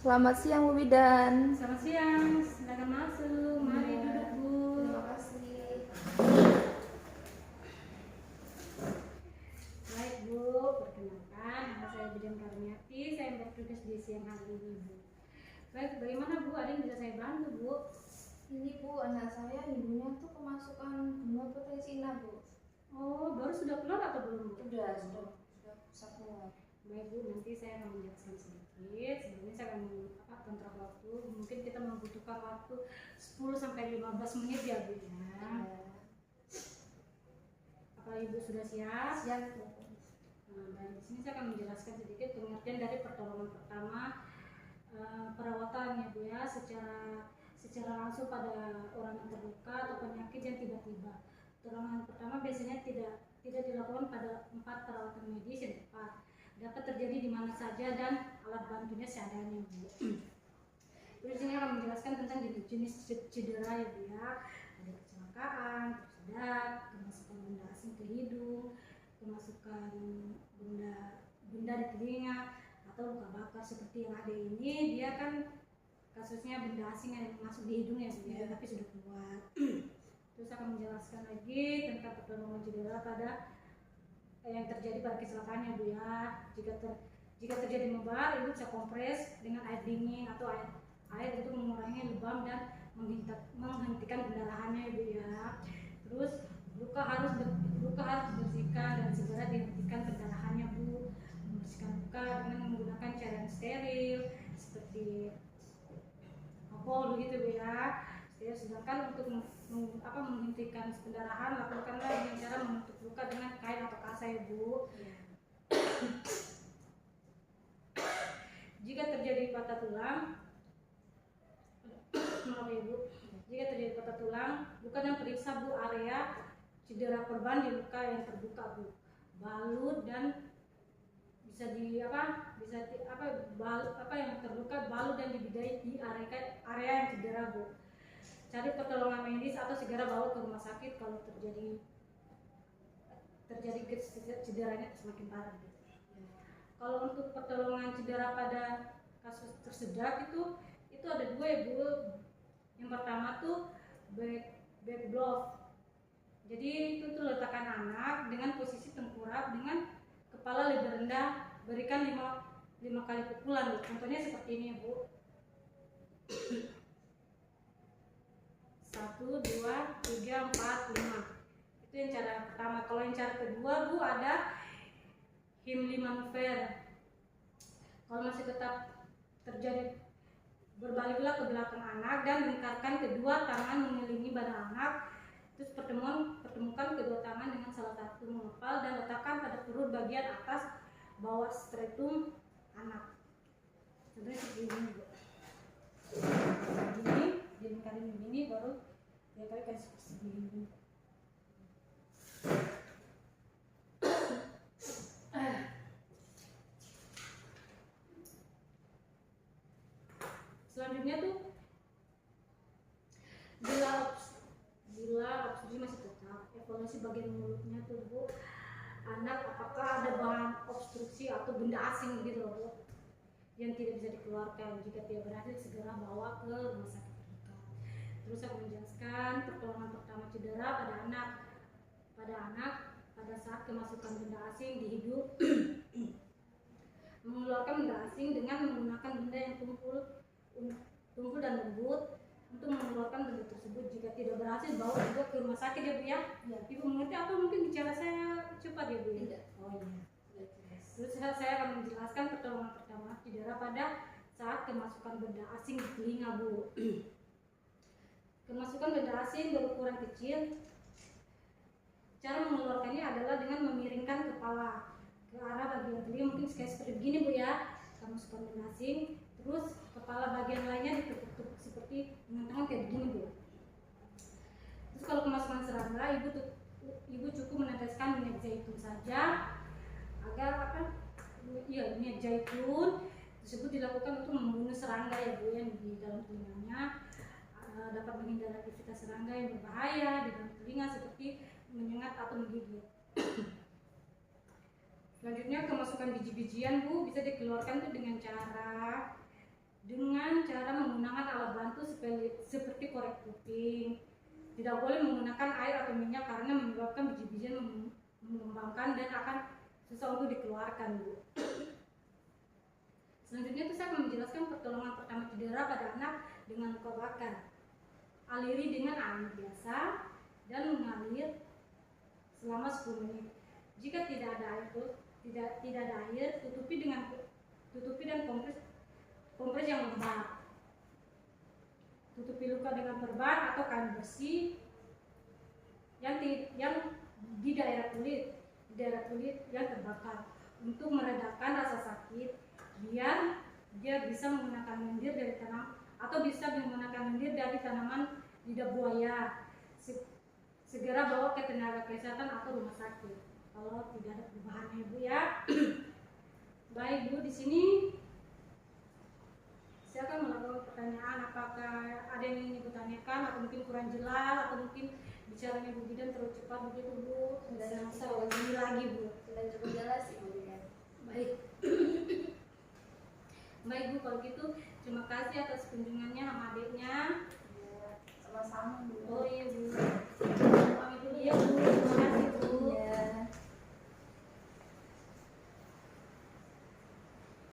Selamat siang Bu Bidan. Selamat siang, silakan masuk. Mari duduk Bu. Terima kasih. Baik Bu, perkenalkan nama saya Bidan Karniati. Saya bertugas di siang hari ini Bu. Baik, bagaimana Bu? Ada yang bisa saya bantu Bu? Ini Bu, anak saya ibunya tuh kemasukan bunga petai Cina Bu. Oh, baru sudah keluar atau belum Bu? Sudah bisa keluar. Baik Bu, nanti saya akan menjelaskan sedikit. Sebelumnya saya akan kontrak waktu. Mungkin kita membutuhkan waktu 10 sampai 15 menit ya Bu ya. Apa Ibu sudah siap? Siap Bu. Nah, di sini saya akan menjelaskan sedikit pengertian dari pertolongan pertama, perawatan ya Bu ya, secara langsung pada orang yang terluka atau penyakit yang tiba-tiba. Pertolongan pertama biasanya tidak dilakukan pada 4 perawatan medis yang tepat. Dapat terjadi di mana saja dan alat bantunya seadanya Bu. Terus ini akan menjelaskan tentang jenis cedera ya Bu ya. Ada kecelakaan, tersedak, kemasukan benda asing ke hidung, kemasukan benda di telinga, atau luka bakar seperti yang ada ini. Dia kan kasusnya benda asing yang masuk di hidung ya Bu ya, tapi sudah keluar. Terus akan menjelaskan lagi tentang pertolongan cedera pada yang terjadi pada kecelakaan ya Bu ya. Jika terjadi memar, Ibu bisa kompres dengan air dingin atau air untuk mengurangi lebam dan menghentikan pendarahannya ya Bu ya. Terus luka harus dibersihkan dan segera dihentikan pendarahannya Bu. Membersihkan luka dengan menggunakan cairan steril seperti alkohol begitu Bu ya. Sedangkan untuk menghentikan pendarahan, lakukanlah dengan cara menutup luka dengan kain atau kasa ya Bu. Jika terjadi patah tulang, maaf ya Bu, jika terjadi patah tulang, bukan yang periksa Bu area cedera korban di luka yang terbuka Bu. Balut dan yang terluka, balut dan dibidai di area yang cedera Bu. Cari pertolongan medis atau segera bawa ke rumah sakit kalau terjadi cederanya semakin parah gitu. Kalau untuk pertolongan cedera pada kasus tersedak itu ada 2 ya Bu. Yang pertama tuh back glove. Jadi itu tuh letakkan anak dengan posisi tengkurap dengan kepala lebih rendah, berikan 5 kali pukulan Bu. Contohnya seperti ini ya Bu. 1, 2, 3, 4, 5. Itu yang cara pertama. Kalau yang cara kedua Bu ada Heimlich maneuver. Kalau masih tetap terjadi, berbaliklah ke belakang anak dan lingkarkan kedua tangan mengelilingi badan anak. Terus pertemukan kedua tangan dengan salah satu mengepal dan letakkan pada perut bagian atas bawah stratum anak. Contohnya seperti ini Bu. Begini, dilingkarin begini, baru dia kayak seperti ini. Selanjutnya tuh bila obstruksi masih tetap, evaluasi bagian mulutnya tuh Bu, anak apakah ada bahan obstruksi atau benda asing gitu loh Bu yang tidak bisa dikeluarkan. Jika tidak berhasil, segera bawa ke rumah sakit terdekat. Terus aku menjelaskan pertolongan pertama cedera pada anak pada saat kemasukan benda asing di hidung. Mengeluarkan benda asing dengan menggunakan benda yang tumpul dan lembut untuk mengeluarkan benda tersebut. Jika tidak berhasil, bawa juga ke rumah sakit ya Bu ya. Ibu mengerti atau mungkin bicara saya cepat ya Bu ya? Tidak. Oh iya. Terus saya akan menjelaskan pertolongan pertama cedera pada saat kemasukan benda asing di telinga Bu. Kemasukan benda asing berukuran kecil. Cara mengeluarkannya adalah dengan memiringkan kepala ke arah bagian telinga, mungkin seperti begini Bu ya. Kemasukan benda asing, terus kepala bagian lainnya ditekuk-tekuk seperti dengan tangan kayak begini Bu. Terus kalau kemasukan serangga, ibu cukup meneteskan minyak zaitun saja agar minyak zaitun tersebut dilakukan untuk membunuh serangga ya Bu yang di dalam telinganya. Dapat menghindari aktivitas serangga yang berbahaya di dalam telinga seperti menyengat atau menggigit. Selanjutnya kemasukan biji-bijian Bu bisa dikeluarkan tuh dengan cara dengan cara menggunakan alat bantu seperti korek kuping. Tidak boleh menggunakan air atau minyak karena menyebabkan biji-bijian mengembangkan dan akan susah untuk dikeluarkan, Bu. Selanjutnya itu saya akan menjelaskan pertolongan pertama cedera pada anak dengan luka bakar. Aliri dengan air biasa dan mengalir selama 10 menit. Jika tidak ada air, tutupi dan kompres yang lembab. Tutupi luka dengan perban atau kain bersih yang di daerah kulit yang terbakar untuk meredakan rasa sakit, biar dia bisa menggunakan lendir dari tanaman lidah buaya. Segera bawa ke tenaga kesehatan atau rumah sakit kalau tidak ada perubahannya, Bu, ya. Baik, Bu, di sini saya akan melakukan pertanyaan. Apakah ada yang ingin Ibu tanyakan atau mungkin kurang jelas atau mungkin bicaranya Bu Bidan terlalu cepat begitu, Bu? Sudah Saya ulangi lagi, Bu. Sudah cukup jelas, Ibu ya. Baik. Baik, Bu, kalau gitu terima kasih atas kunjungannya sama adiknya. Ya, sama-sama, Bu. Oh,